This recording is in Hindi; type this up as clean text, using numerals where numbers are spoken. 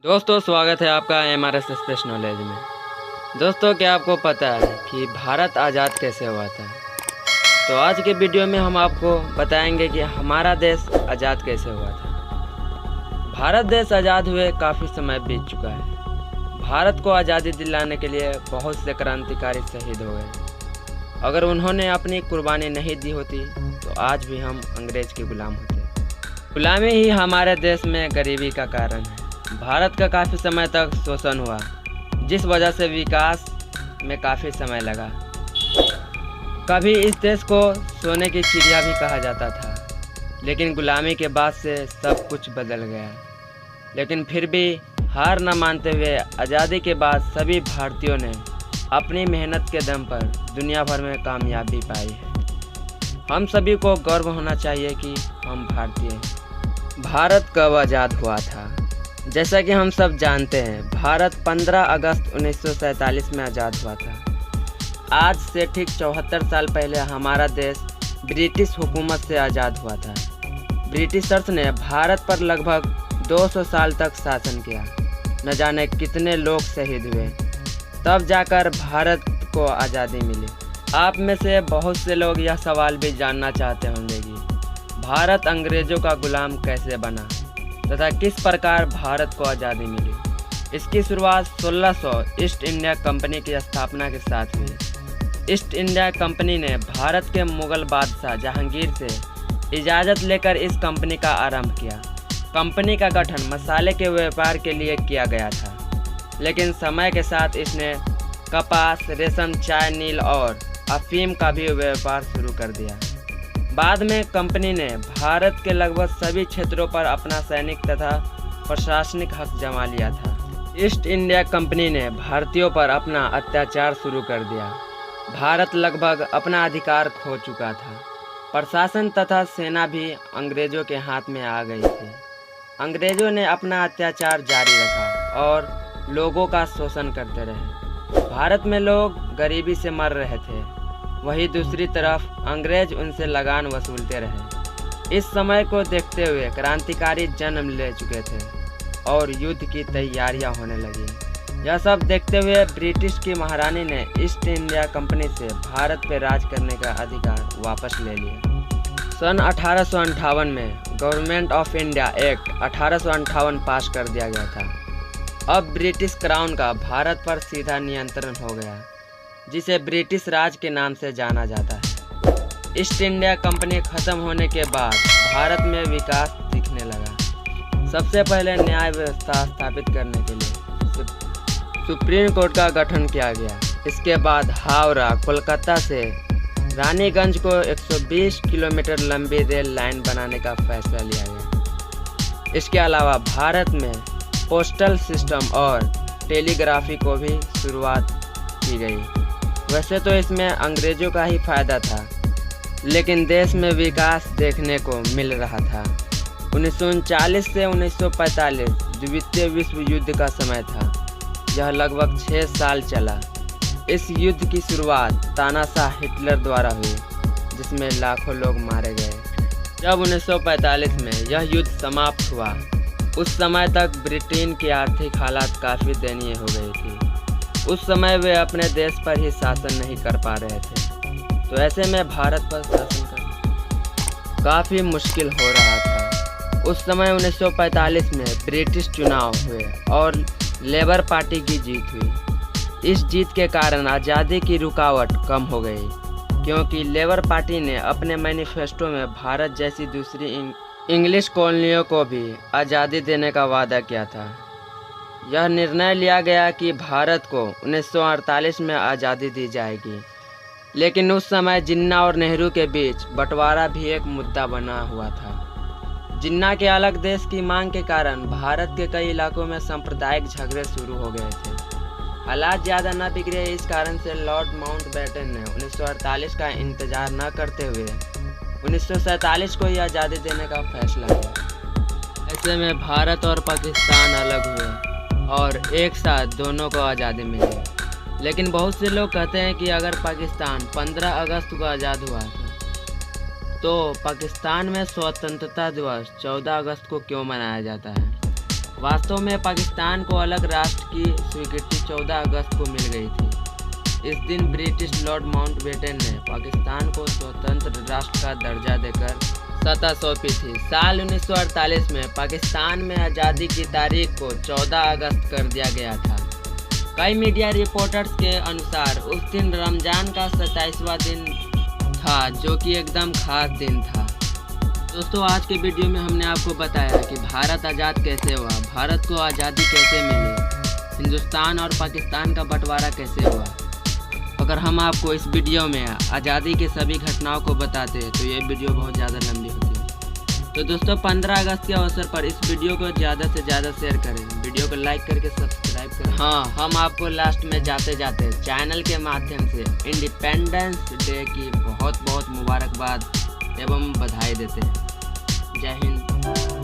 दोस्तों स्वागत है आपका MRS स्पेस नॉलेज में। दोस्तों क्या आपको पता है कि भारत आज़ाद कैसे हुआ था? तो आज के वीडियो में हम आपको बताएंगे कि हमारा देश आज़ाद कैसे हुआ था। भारत देश आज़ाद हुए काफ़ी समय बीत चुका है। भारत को आज़ादी दिलाने के लिए बहुत से क्रांतिकारी शहीद हो गए। अगर उन्होंने अपनी कुर्बानी नहीं दी होती तो आज भी हम अंग्रेज के गुलाम होते। गुलामी ही हमारे देश में गरीबी का कारण है। भारत का काफ़ी समय तक शोषण हुआ, जिस वजह से विकास में काफ़ी समय लगा। कभी इस देश को सोने की चिड़िया भी कहा जाता था, लेकिन गुलामी के बाद से सब कुछ बदल गया। लेकिन फिर भी हार न मानते हुए आज़ादी के बाद सभी भारतीयों ने अपनी मेहनत के दम पर दुनिया भर में कामयाबी पाई है। हम सभी को गर्व होना चाहिए कि हम भारतीय हैं। भारत कब आज़ाद हुआ था? जैसा कि हम सब जानते हैं, भारत 15 अगस्त 1947 में आज़ाद हुआ था। आज से ठीक 74 साल पहले हमारा देश ब्रिटिश हुकूमत से आज़ाद हुआ था। ब्रिटिशर्स ने भारत पर लगभग 200 साल तक शासन किया। न जाने कितने लोग शहीद हुए, तब जाकर भारत को आज़ादी मिली। आप में से बहुत से लोग यह सवाल भी जानना चाहते होंगे कि भारत अंग्रेज़ों का गुलाम कैसे बना तथा किस प्रकार भारत को आज़ादी मिली। इसकी शुरुआत 1600 ईस्ट इंडिया कंपनी की स्थापना के साथ हुई। ईस्ट इंडिया कंपनी ने भारत के मुगल बादशाह जहांगीर से इजाज़त लेकर इस कंपनी का आरंभ किया। कंपनी का गठन मसाले के व्यापार के लिए किया गया था, लेकिन समय के साथ इसने कपास, रेशम, चाय, नील और अफीम का भी व्यापार शुरू कर दिया। बाद में कंपनी ने भारत के लगभग सभी क्षेत्रों पर अपना सैनिक तथा प्रशासनिक हक जमा लिया था। ईस्ट इंडिया कंपनी ने भारतीयों पर अपना अत्याचार शुरू कर दिया। भारत लगभग अपना अधिकार खो चुका था। प्रशासन तथा सेना भी अंग्रेज़ों के हाथ में आ गई थी। अंग्रेज़ों ने अपना अत्याचार जारी रखा और लोगों का शोषण करते रहे। भारत में लोग गरीबी से मर रहे थे, वहीं दूसरी तरफ अंग्रेज उनसे लगान वसूलते रहे। इस समय को देखते हुए क्रांतिकारी जन्म ले चुके थे और युद्ध की तैयारियां होने लगी। यह सब देखते हुए ब्रिटिश की महारानी ने ईस्ट इंडिया कंपनी से भारत पर राज करने का अधिकार वापस ले लिया। सन 1858 में गवर्नमेंट ऑफ इंडिया एक्ट 1858 पास कर दिया गया था। अब ब्रिटिश क्राउन का भारत पर सीधा नियंत्रण हो गया, जिसे ब्रिटिश राज के नाम से जाना जाता है। ईस्ट इंडिया कंपनी खत्म होने के बाद भारत में विकास दिखने लगा। सबसे पहले न्याय व्यवस्था स्थापित करने के लिए सुप्रीम कोर्ट का गठन किया गया। इसके बाद हावड़ा कोलकाता से रानीगंज को 120 किलोमीटर लंबी रेल लाइन बनाने का फैसला लिया गया। इसके अलावा भारत में पोस्टल सिस्टम और टेलीग्राफी को भी शुरुआत की गई। वैसे तो इसमें अंग्रेज़ों का ही फायदा था, लेकिन देश में विकास देखने को मिल रहा था। 1939 से 1945 द्वितीय विश्व युद्ध का समय था। यह लगभग 6 साल चला। इस युद्ध की शुरुआत तानाशाह हिटलर द्वारा हुई, जिसमें लाखों लोग मारे गए। जब 1945 में यह युद्ध समाप्त हुआ, उस समय तक ब्रिटेन की आर्थिक हालत काफ़ी दयनीय हो गई थी। उस समय वे अपने देश पर ही शासन नहीं कर पा रहे थे, तो ऐसे में भारत पर शासन करना काफ़ी मुश्किल हो रहा था। उस समय 1945 में ब्रिटिश चुनाव हुए और लेबर पार्टी की जीत हुई। इस जीत के कारण आज़ादी की रुकावट कम हो गई, क्योंकि लेबर पार्टी ने अपने मैनिफेस्टो में भारत जैसी दूसरी इंग्लिश कॉलोनियों को भी आज़ादी देने का वादा किया था। यह निर्णय लिया गया कि भारत को 1948 में आज़ादी दी जाएगी, लेकिन उस समय जिन्ना और नेहरू के बीच बंटवारा भी एक मुद्दा बना हुआ था। जिन्ना के अलग देश की मांग के कारण भारत के कई इलाकों में सांप्रदायिक झगड़े शुरू हो गए थे। हालात ज़्यादा न बिगड़े, इस कारण से लॉर्ड माउंटबेटन ने 1948 का इंतजार न करते हुए 1947 को ही आज़ादी देने का फैसला किया। ऐसे में भारत और पाकिस्तान अलग हुए और एक साथ दोनों को आज़ादी मिली। लेकिन बहुत से लोग कहते हैं कि अगर पाकिस्तान 15 अगस्त को आज़ाद हुआ था, तो पाकिस्तान में स्वतंत्रता दिवस 14 अगस्त को क्यों मनाया जाता है? वास्तव में पाकिस्तान को अलग राष्ट्र की स्वीकृति 14 अगस्त को मिल गई थी। इस दिन ब्रिटिश लॉर्ड माउंटबेटन ने पाकिस्तान को स्वतंत्र राष्ट्र का दर्जा देकर सत्ता सौंपी थी। साल 1948 में पाकिस्तान में आज़ादी की तारीख को 14 अगस्त कर दिया गया था। कई मीडिया रिपोर्टर्स के अनुसार उस दिन रमज़ान का 27वां दिन था, जो कि एकदम खास दिन था। दोस्तों, आज के वीडियो में हमने आपको बताया कि भारत आज़ाद कैसे हुआ, भारत को आज़ादी कैसे मिली, हिंदुस्तान और पाकिस्तान का बंटवारा कैसे हुआ। अगर हम आपको इस वीडियो में आज़ादी के सभी घटनाओं को बताते तो ये वीडियो बहुत ज़्यादा लंबी होती। तो दोस्तों, 15 अगस्त के अवसर पर इस वीडियो को ज़्यादा से ज़्यादा शेयर करें, वीडियो को लाइक करके सब्सक्राइब करें। हाँ, हम आपको लास्ट में जाते जाते चैनल के माध्यम से इंडिपेंडेंस डे की बहुत बहुत मुबारकबाद एवं बधाई देते हैं। जय हिंद।